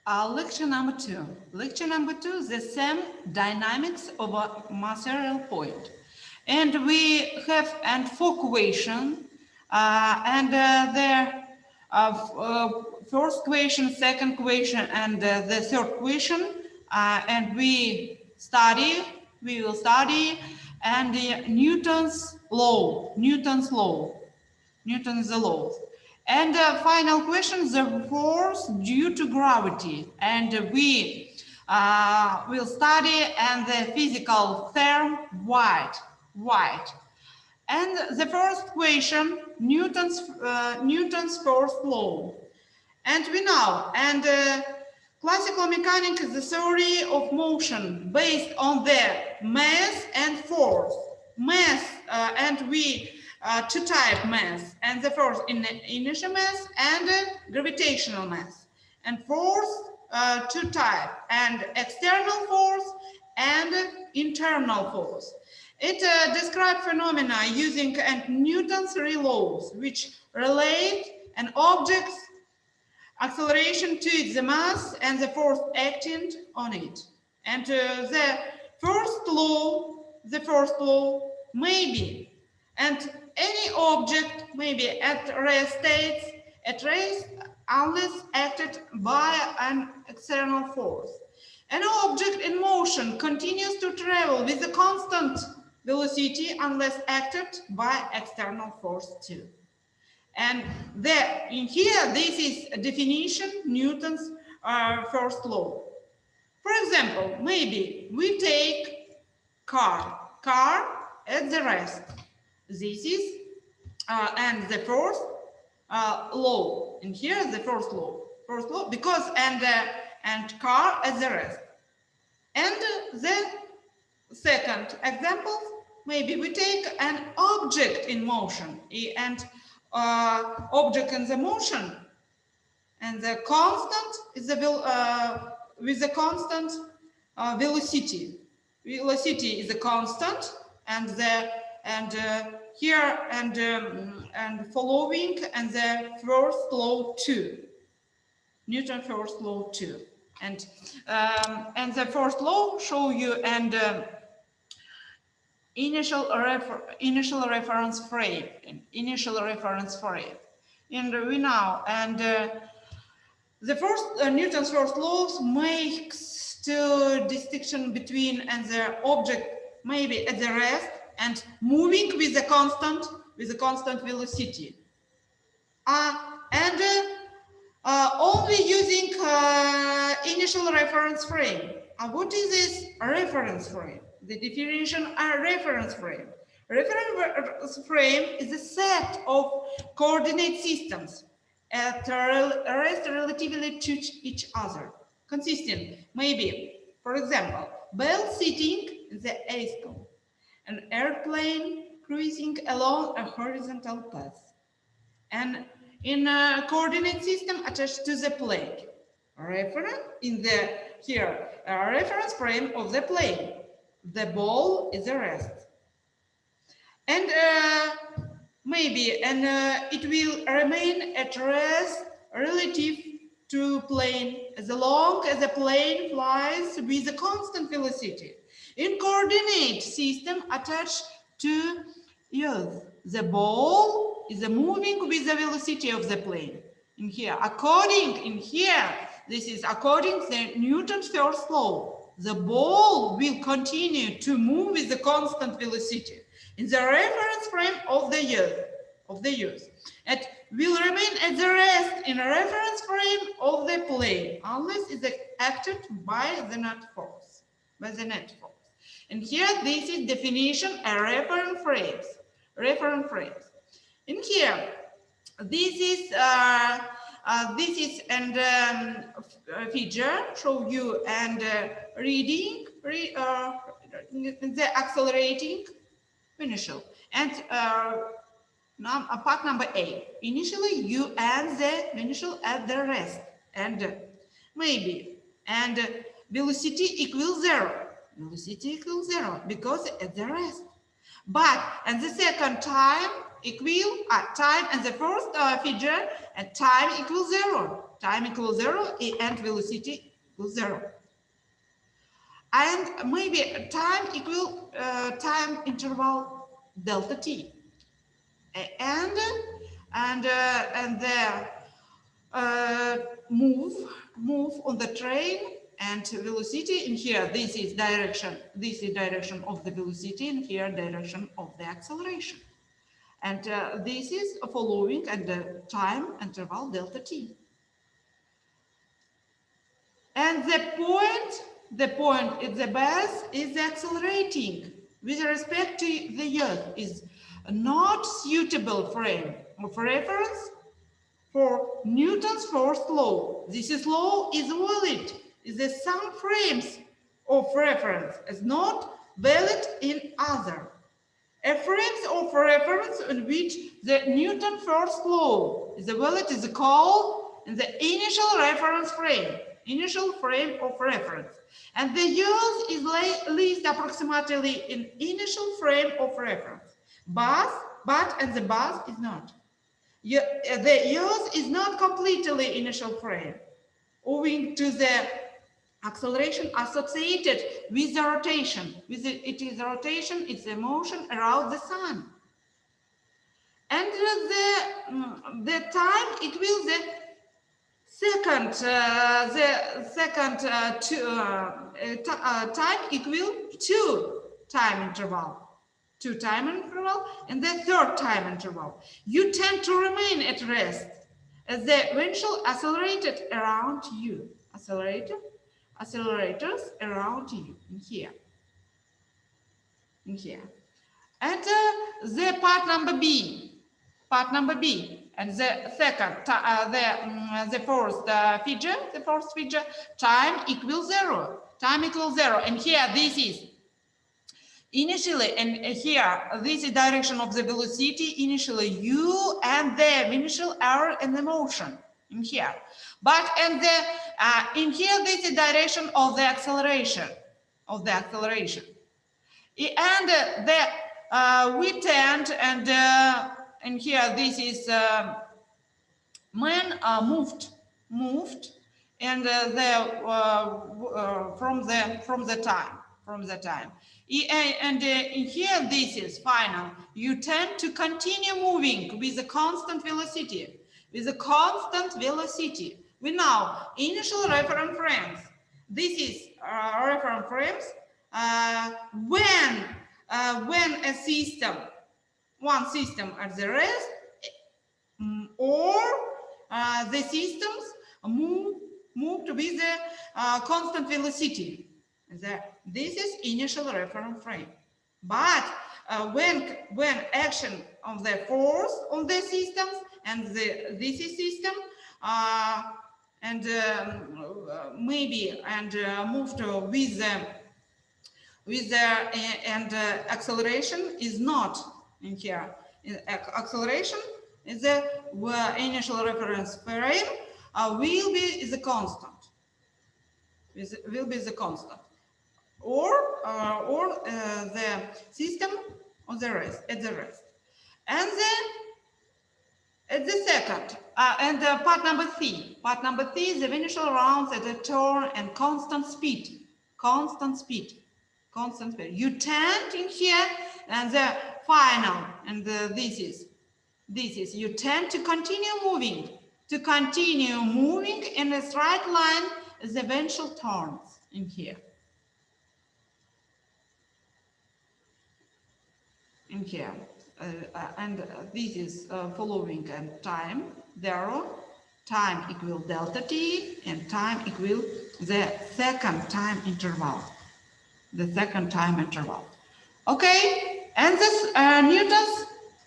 Lecture number two. Lecture number two, the same dynamics of a material point. And we have four questions. The first question, second question, and the third question. And we will study, and Newton's law, Newton's law. And the final question, the force due to gravity. And we will study and the physical term white. And the first question, Newton's first law. And we know, classical mechanics is the theory of motion based on the mass and force. Mass, and we two type mass, and the first inertial mass and gravitational mass, and force two type, and external force and internal force. It describes phenomena using Newton's three laws, which relate an object's acceleration to the mass and the force acting on it. And the first law may be, and any object may be at rest unless acted by an external force. An object in motion continues to travel with a constant velocity unless acted by external force too. And in here, this is a definition, Newton's first law. For example, maybe we take car at the rest. This is and the first law. And here the first law, because and car at the rest. And the second example, maybe we take an object in motion and object in the motion, and the constant is with the constant velocity. Velocity is a constant, and here and following, and the first law too, Newton first law too, and the first law show you and initial reference frame, and we know, and the first Newton's first laws makes two distinction between and the object maybe at the rest and moving with the constant velocity, and only using initial reference frame. What is this reference frame? The definition are reference frame. Reference frame is a set of coordinate systems at rest relatively to each other, consisting maybe, for example, bell sitting in the aisle, an airplane cruising along a horizontal path, and in a coordinate system attached to the plane. Reference in the here a reference frame of the plane. The ball is a rest, and maybe it will remain at rest relative to plane as long as the plane flies with a constant velocity. In coordinate system attached to Earth, the ball is moving with the velocity of the plane. In here, this is according to Newton's first law. The ball will continue to move with the constant velocity in the reference frame of the Earth. It will remain at the rest in a reference frame of the plane unless it is acted by the net force. And here, this is definition a reference frames. In here, this is figure show you and reading the accelerating initial, and part number A. Initially, you and the initial at the rest, and maybe and velocity equals zero. Velocity equals zero because at the rest. But at the second time equal time, and the first figure and time equals zero. Time equals 0 and velocity equals 0. And maybe time equal time interval delta t. And the move on the train and velocity in here. This is direction of the velocity, and here direction of the acceleration. And this is following and the time interval delta t. And the point at the base is the accelerating with respect to the Earth is not suitable frame of reference for Newton's first law. This law is valid in the some frames of reference, is not valid in other. A frames of reference in which the Newton first law is valid is called the initial reference frame. Initial frame of reference, and the Earth is least approximately in initial frame of reference, but the bus is not. The Earth is not completely initial frame, owing to the acceleration associated with the rotation. It is rotation, it's a motion around the sun, and the time equals the time equal to time interval, and the third time interval. You tend to remain at rest as the eventual accelerated around you. Accelerators around you in here. And the part number B. And the second, the fourth figure, time equals 0. And here this is initially, and here this is direction of the velocity, initially u, and the initial error in the motion in here. But in here this is direction of the acceleration. And we tend and here this is man moved and from the time and in here this is final. You tend to continue moving with a constant velocity. We know initial reference frames. This is reference frames when a system, one system at the rest, or the systems moved with the constant velocity. This is initial reference frame. But when action of the force on the systems and this system maybe moved with the acceleration is not in here. Acceleration is the initial reference frame will be the constant. Or the system on the rest at the rest. And then at the second part number C. Part number C is the initial rounds at a turn and constant speed. You tend in here and the final, and this is you tend to continue moving in a straight line as the eventual turns in here. And this is following and time 0, time equal delta t, and time equal the second time interval. Okay, and this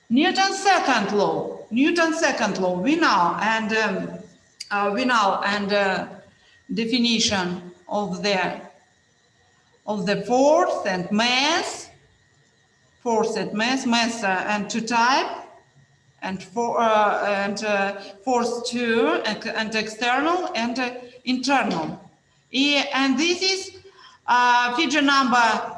Newton's second law. We know and definition of the force and mass. And to type, and force to and external and internal. And this is figure number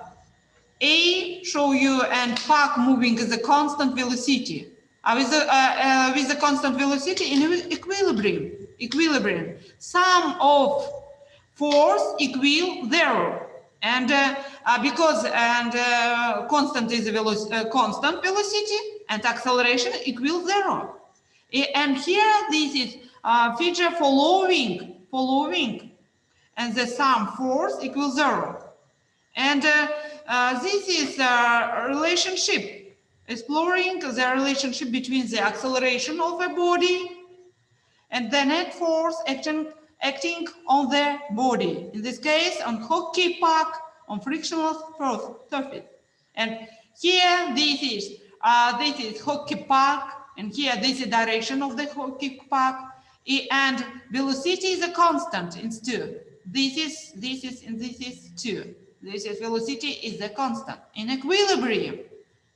A, show you and puck moving is a constant velocity with the constant velocity in equilibrium. equilibrium. Sum of force equal 0. And because constant is constant velocity and acceleration equals 0. And here this is feature following, and the sum force equals 0. And this is a relationship, exploring the relationship between the acceleration of a body and the net force acting on the body. In this case, on hockey puck, on frictional surface. And here this is hockey puck, and here this is direction of the hockey puck, and velocity is a constant. It's 2. This is 2. This is velocity is a constant in equilibrium,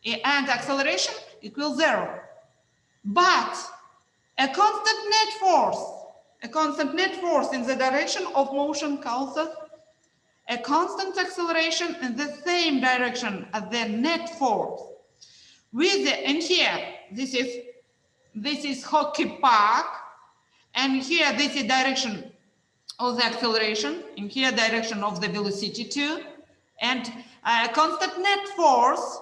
and acceleration equals 0. But a constant net force in the direction of motion causes a constant acceleration in the same direction as the net force. And here this is hockey puck, and here this is direction of the acceleration, and here direction of the velocity too, and a constant net force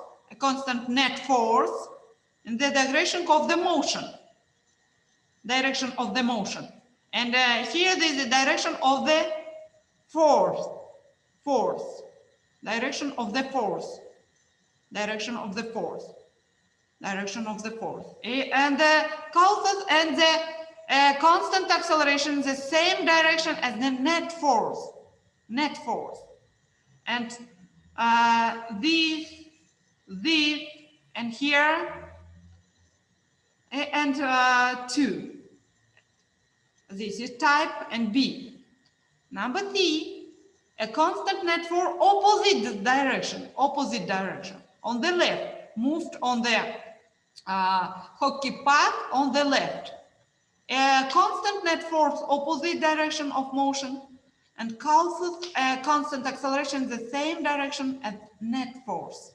in the direction of the motion. And here there is the direction of the force, direction of the force. And the causes and the constant acceleration in the same direction as the net force. And this, and here, and 2. This is type and B. Number C, a constant net force opposite direction. On the left, moved on the hockey puck on the left. A constant net force opposite direction of motion and causes a constant acceleration in the same direction as net force.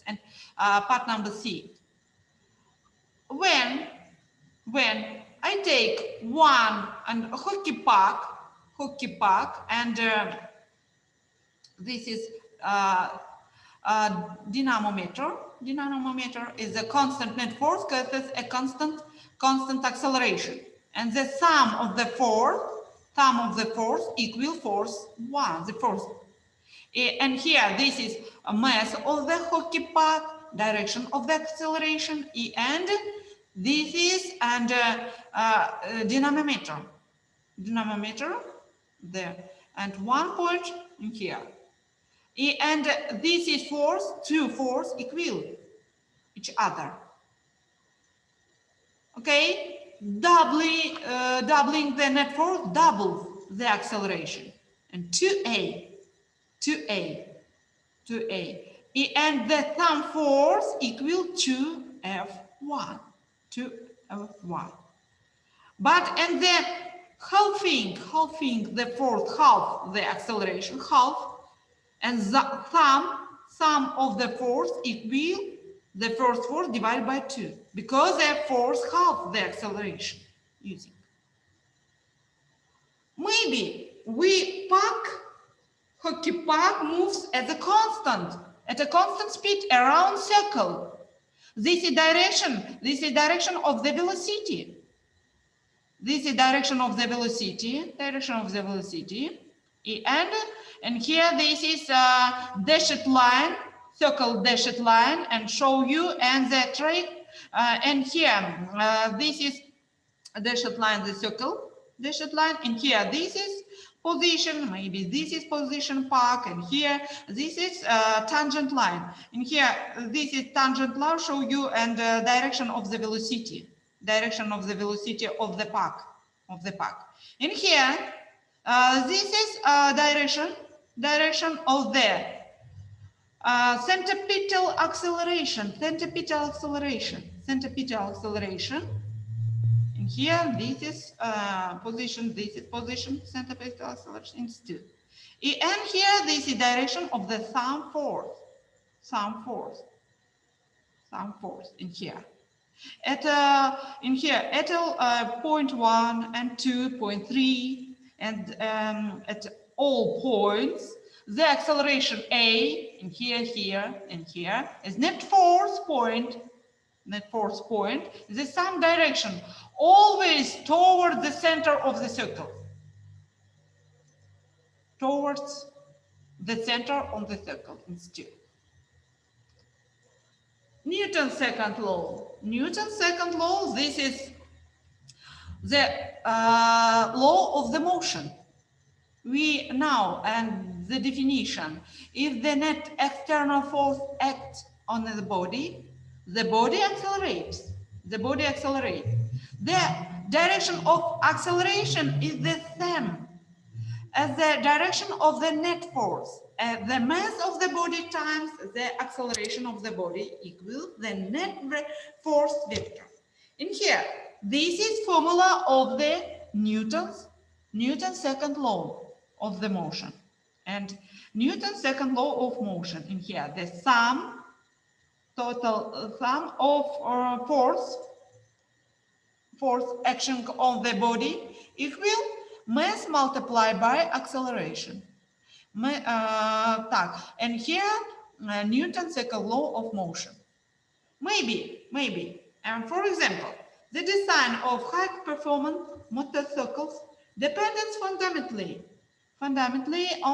And part number C. When I take one and hockey puck, and this is dynamometer. Dynamometer is a constant net force causes a constant acceleration, and the sum of the force equal force 1. The force. And here this is a mass of the hockey puck, direction of the acceleration, and this is dynamometer there, and 1 point in here. And this is force, 2 force equal each other. Okay, doubling the net force doubles the acceleration, and 2a. And the sum force equal to F1. But and the halving the force, half the acceleration, and the sum of the force equal the first force divided by 2, because the force half the acceleration using. Maybe hockey puck moves at a constant speed around circle. This is direction of the velocity. And here this is dashed line, circle dashed line, and show you and the track. And here this is dashed line, the circle dashed line, and here this is position, maybe this is position puck, and here this is tangent line, and here this is tangent line, show you and direction of the velocity of the puck. And here this is direction of the centripetal acceleration. And here this is position, centripetal acceleration is 2. And here this is direction of the sum force in here. At in here at 0.1 and 2.3, and at all points, the acceleration A in here, here, and here is net force point. Net force point is the same direction, always toward the center of the circle. Towards the center of the circle instead. Newton's second law. Newton's second law, this is the law of the motion. We know, and the definition, if the net external force acts on the body accelerates. The body accelerates. The direction of acceleration is the same as the direction of the net force. The mass of the body times the acceleration of the body equals the net force vector. In here, this is formula of the Newton's second law of the motion. And Newton's second law of motion in here, the total sum of force action on the body equal mass multiplied by acceleration. And here Newton's second law of motion. Maybe, for example, the design of high performance motorcycles depends fundamentally on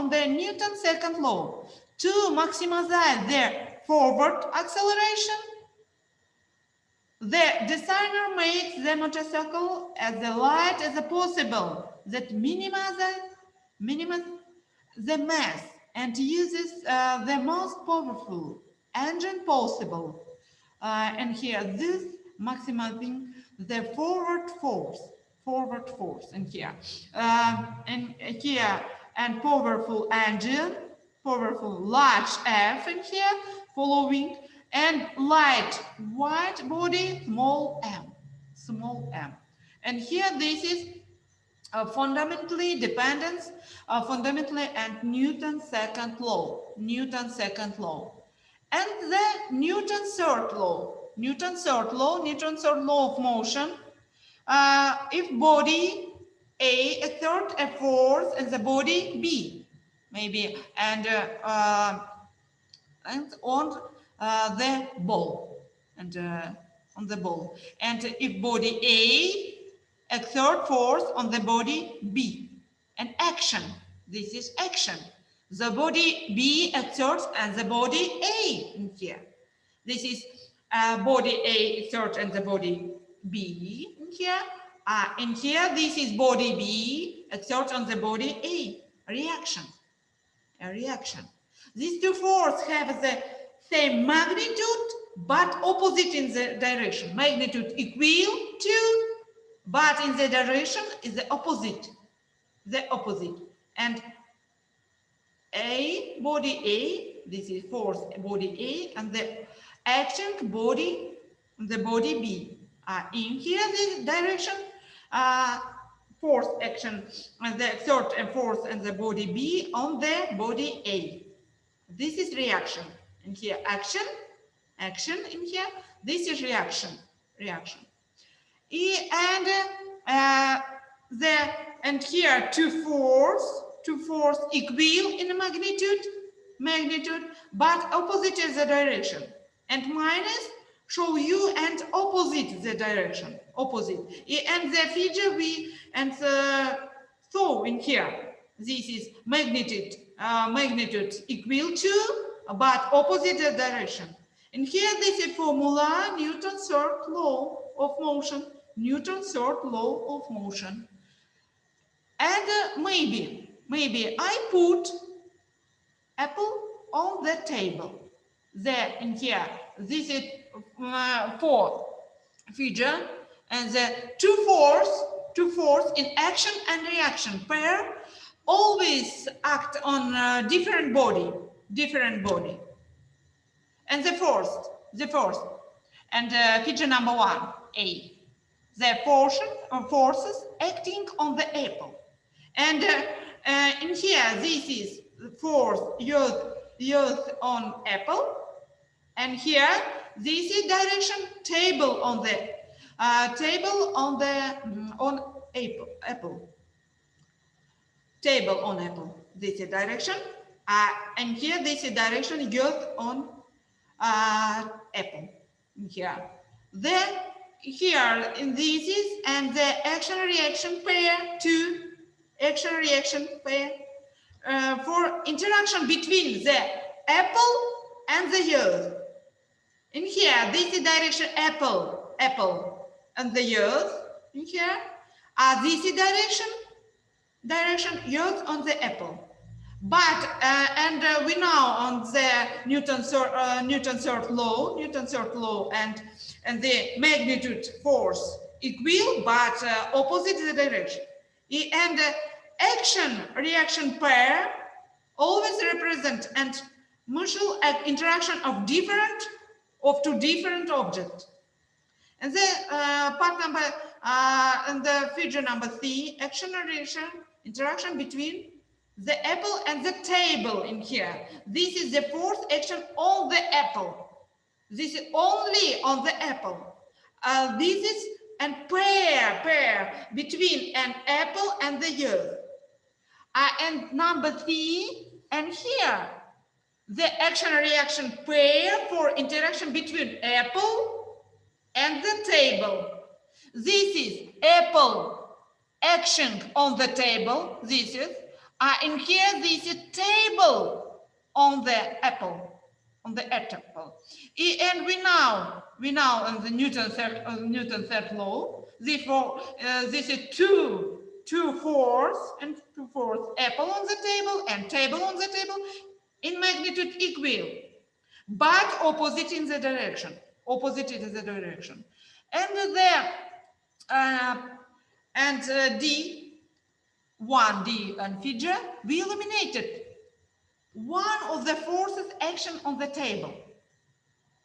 the Newton's second law to maximize their forward acceleration. The designer makes the motorcycle as light as possible, that minimizes the mass and uses the most powerful engine possible. And here, this maximizing the forward force in here. And powerful engine, powerful large F in here, following, and light white body, small m. And here this is fundamentally dependence, fundamentally, and Newton's second law. And the Newton's third law of motion. If body A exert a force and the body B, maybe, and on the ball, and if body A exert force on the body B, and action, this is action. The body B exerts and the body A in here. This is body A exert and the body B in here. In here, this is body B exert on the body A. A reaction. These two forces have the same magnitude but opposite in the direction. Magnitude equal to, but in the direction is the opposite. And body A, this is force body A, and the action body, the body B. In here, this direction, force action, and the exert and force and the body B on the body A. This is reaction. And here, action in here. This is reaction. And here two force equal in magnitude, but opposite is the direction. And minus show you and opposite the direction. And the figure so in here, this is magnitude equal to, but opposite the direction. And here this is formula Newton's third law of motion. And maybe I put apple on the table. There in here, this is for figure, and the two force in action and reaction pair always act on different body. And the force, and figure number 1, A. The forces acting on the apple. And in here, this is force used on apple. And here, This is direction table on the on apple. Table on apple. This is direction. And here this is direction youth on apple. Here. Then here in this is and the action reaction pair to action reaction pair for interaction between the apple and the youth. In here, this is direction apple, and the youth. In here, this is direction youth on the apple. But we now on the Newton's third law, and the magnitude force equal, but opposite the direction. And action reaction pair always represent and mutual interaction of two different objects. And the part number and the figure number C, action reaction interaction between the apple and the table in here. This is the fourth action on the apple. This is only on the apple. This is and pair between an apple and the youth. And number C, and here the action reaction pair for interaction between apple and the table. This is apple action on the table. This is in here. This is table on the apple. On the apple. And we now in the Newton's third law. Therefore, this is two fourths apple on the table and table on the table in magnitude equal, but opposite in the direction. Opposite is the direction. And there D, 1D and figure, we eliminated one of the forces action on the table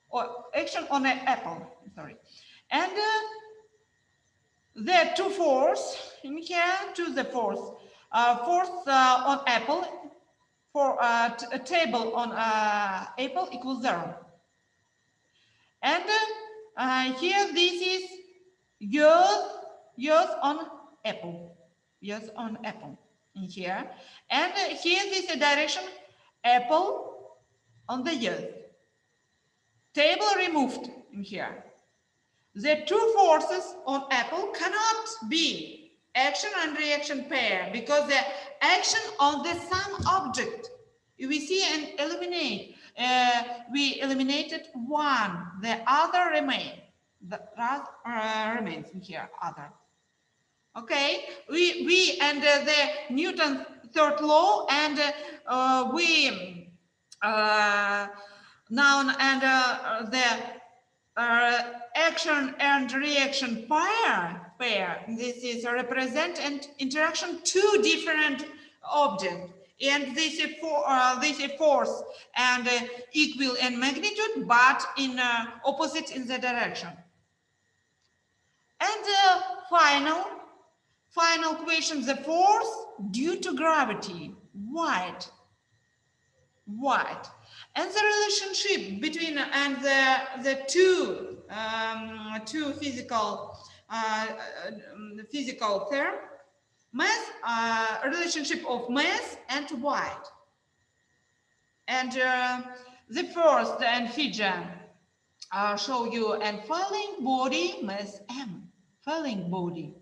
or action on an apple, sorry. And there are two force in here, to the force. Force on apple for a table on apple equals 0. And here this is yours on apple. Yours on apple in here. And here this is direction apple on the yours. Table removed in here. The two forces on apple cannot be action and reaction pair because the action on the same object. We see and eliminate. We eliminated one. The other remain. The remains in here. Other. Okay. We and the Newton's third law, and we now and the action and reaction pair. This is a represent and interaction two different objects, and this is force and equal in magnitude, but in opposite in the direction. And final question: the force due to gravity, white, and the relationship between and the two physical term, mass, relationship of mass and weight. And the first and figure show you and falling body mass m, falling body,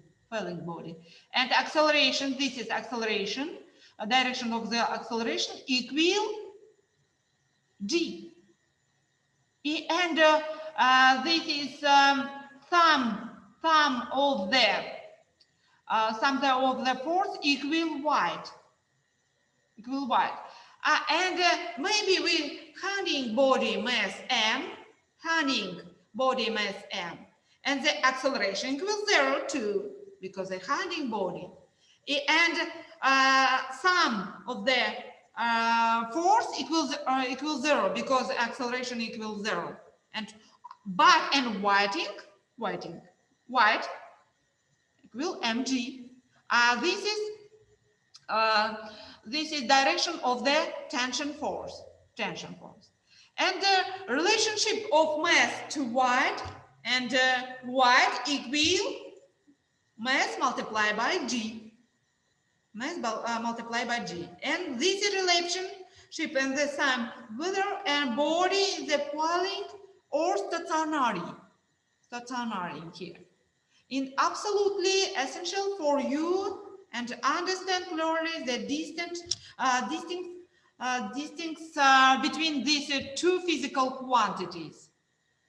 and acceleration. This is acceleration, direction of the acceleration equal g. And this is sum of the force equal weight. And maybe we handing body mass m, and the acceleration equals 0 too, because the handing body. And sum of the force equals 0 because acceleration equals 0. And weighting equal mg. This is direction of the tension force. And the relationship of mass to weight, and weight equal mass multiplied by g. Mass multiplied by g. And this relationship and the sum whether a body is a falling or stationary. Stationary here. It's absolutely essential for you and to understand clearly the distinct between these two physical quantities.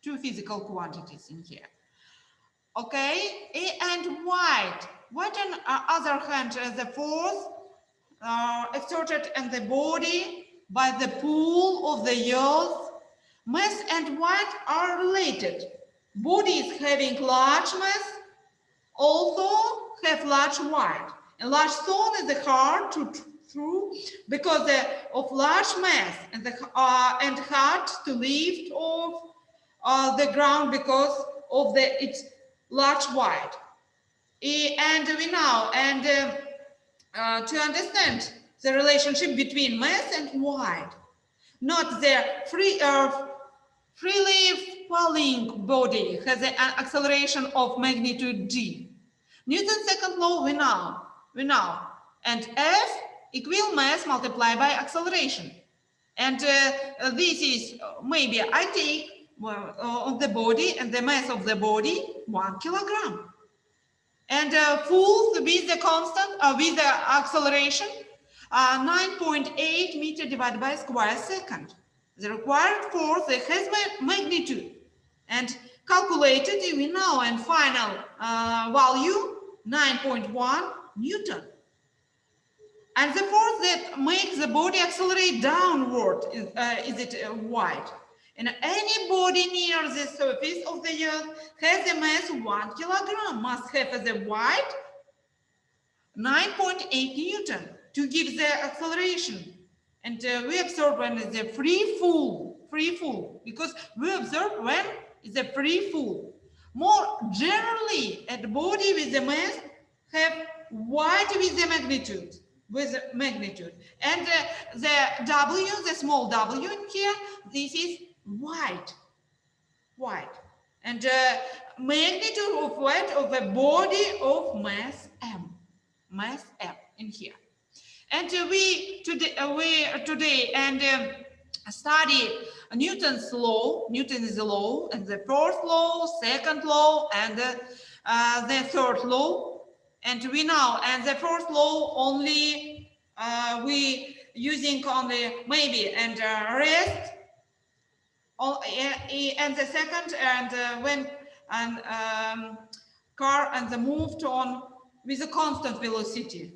Two physical quantities in here. Okay, and white. White on the other hand, the force exerted on the body by the pull of the earth. Mass and weight are related. Bodies having large mass also have large weight. A large stone is hard to throw because of large mass and hard to lift off the ground because of its large weight. And we know, and to understand the relationship between mass and weight, not the freely falling body has an acceleration of magnitude g. Newton's second law we know, and F equal mass multiplied by acceleration. And this is maybe I take of the body and the mass of the body 1 kilogram. And full with the constant, with the acceleration, 9.8 meter divided by square second. The required force has magnitude and calculated we know and final value 9.1 Newton. And the force that makes the body accelerate downward is it wide. And any body near the surface of the earth has a mass 1 kilogram, must have as a weight 9.8 Newton to give the acceleration. And we observe when it's a free fall, because we observe when it's a free fall. More generally, a body with the mass have weight with the magnitude. And the W, the small w in here, this is weight. And magnitude of weight of a body of mass m in here. And we today study Newton's law. Newton is a law, and the fourth law, second law, and the third law. And we know, and the fourth law only we using only maybe and rest. And the second, and when car and the moved on with a constant velocity,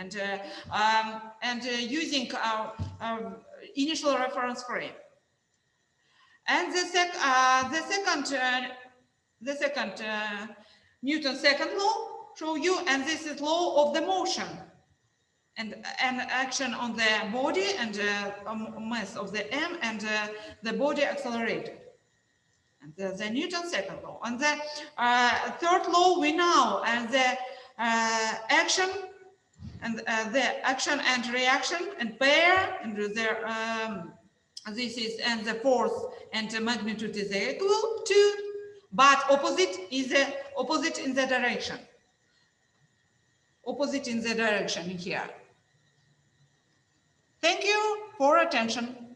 and using initial reference frame. And the second Newton's second law show you, and this is law of the motion and action on the body and mass of the m and the body accelerated. And the Newton's second law. And the third law we know, and the action and reaction and pair, and this is, and the force and the magnitude is equal to, but opposite is opposite in the direction. Opposite in the direction here. Thank you for attention.